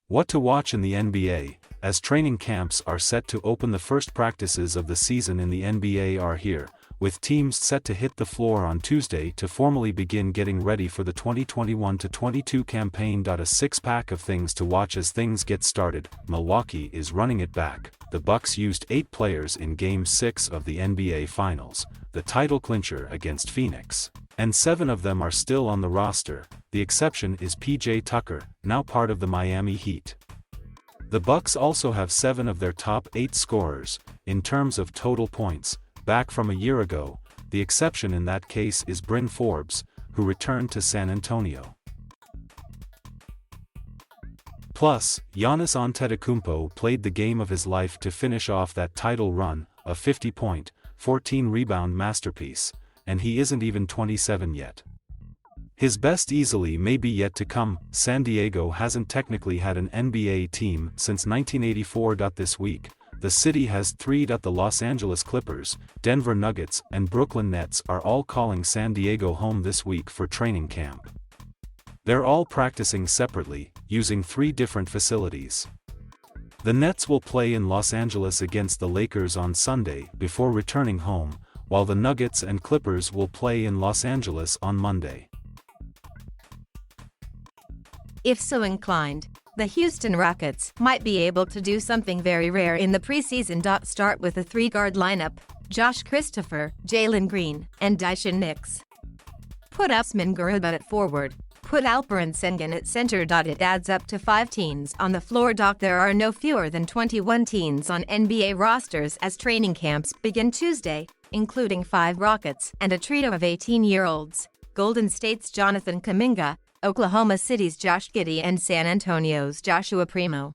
What to watch in the NBA, as training camps are set to open. The first practices of the season in the NBA are here, with teams set to hit the floor on Tuesday to formally begin getting ready for the 2021-22 campaign. A six-pack of things to watch as things get started. Milwaukee is running it back. The Bucks used 8 players in Game 6 of the NBA Finals, the title-clincher against Phoenix, and 7 of them are still on the roster. The exception is PJ Tucker, now part of the Miami Heat. The Bucks also have 7 of their top 8 scorers, in terms of total points, back from a year ago. The exception in that case is Bryn Forbes, who returned to San Antonio. Plus, Giannis Antetokounmpo played the game of his life to finish off that title run, a 50-point, 14-rebound masterpiece, and he isn't even 27 yet. His best easily may be yet to come. San Diego hasn't technically had an NBA team since 1984. This week, the city has 3. The Los Angeles Clippers, Denver Nuggets, and Brooklyn Nets are all calling San Diego home this week for training camp. They're all practicing separately, using 3 different facilities. The Nets will play in Los Angeles against the Lakers on Sunday before returning home, while the Nuggets and Clippers will play in Los Angeles on Monday. If so inclined, the Houston Rockets might be able to do something very rare in the preseason. Start with a 3-guard lineup: Josh Christopher, Jalen Green, and Daishin Nix. Put Usman Garuba at forward. Put Alperen Sengun at center. It adds up to 5 teams on the floor. There are no fewer than 21 teams on NBA rosters as training camps begin Tuesday, including 5 Rockets and a trio of 18-year-olds: Golden State's Jonathan Kuminga, Oklahoma City's Josh Giddey, and San Antonio's Joshua Primo.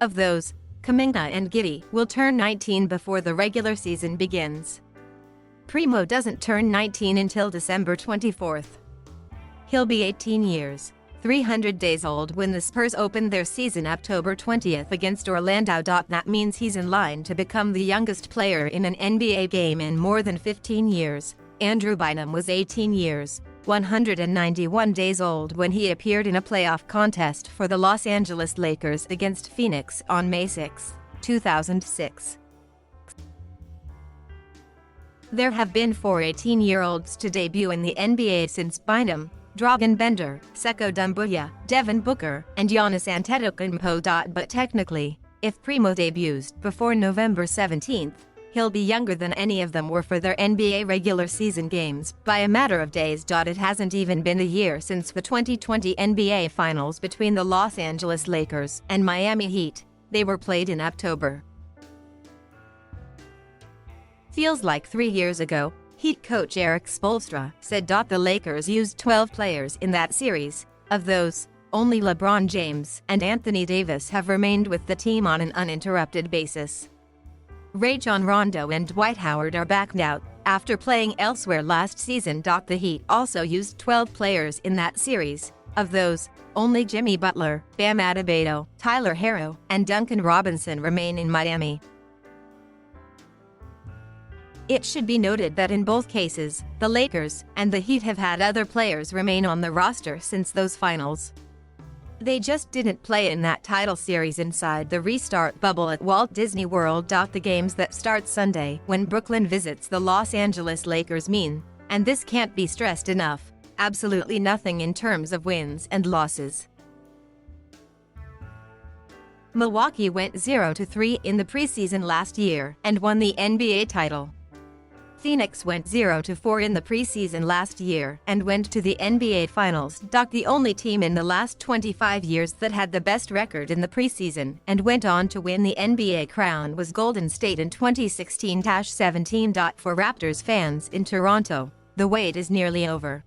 Of those, Kuminga and Giddey will turn 19 before the regular season begins. Primo doesn't turn 19 until December 24th. He'll be 18 years, 300 days old when the Spurs open their season October 20th against Orlando. That means he's in line to become the youngest player in an NBA game in more than 15 years. Andrew Bynum was 18 years, 191 days old when he appeared in a playoff contest for the Los Angeles Lakers against Phoenix on May 6, 2006. There have been 4 18-year-olds to debut in the NBA since Bynum, Dragan Bender, Seko Doumbouya, Devin Booker, and Giannis Antetokounmpo. But technically, if Primo debuts before November 17th, he'll be younger than any of them were for their NBA regular season games by a matter of days. It hasn't even been a year since the 2020 NBA Finals between the Los Angeles Lakers and Miami Heat. They were played in October. Feels like 3 years ago, Heat coach Erik Spoelstra said the Lakers used 12 players in that series. Of those, only LeBron James and Anthony Davis have remained with the team on an uninterrupted basis. Rajon Rondo and Dwight Howard are back now, after playing elsewhere last season. The Heat also used 12 players in that series. Of those, only Jimmy Butler, Bam Adebayo, Tyler Herro, and Duncan Robinson remain in Miami. It should be noted that in both cases, the Lakers and the Heat have had other players remain on the roster since those finals. They just didn't play in that title series inside the restart bubble at Walt Disney World. The games that start Sunday when Brooklyn visits the Los Angeles Lakers mean, and this can't be stressed enough, absolutely nothing in terms of wins and losses. Milwaukee went 0-3 in the preseason last year and won the NBA title. Phoenix went 0-4 in the preseason last year and went to the NBA Finals. The only team in the last 25 years that had the best record in the preseason and went on to win the NBA crown was Golden State in 2016-17. For Raptors fans in Toronto, the wait is nearly over.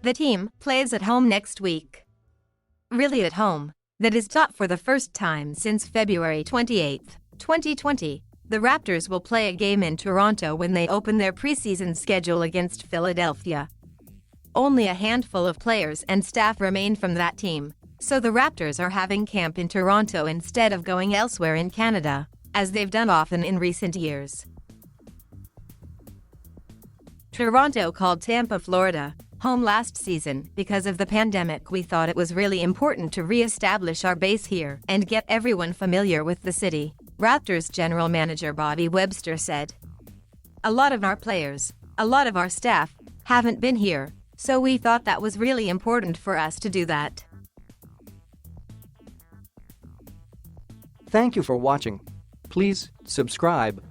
The team plays at home next week. Really at home, that is. For the first time since February 28, 2020. The Raptors will play a game in Toronto when they open their preseason schedule against Philadelphia. Only a handful of players and staff remain from that team, so the Raptors are having camp in Toronto instead of going elsewhere in Canada, as they've done often in recent years. Toronto called Tampa, Florida, home last season. Because of the pandemic, we thought it was really important to re-establish our base here and get everyone familiar with the city, Raptors general manager Bobby Webster said. A lot of our players, a lot of our staff, haven't been here, so we thought that was really important for us to do that. Thank you for watching. Please subscribe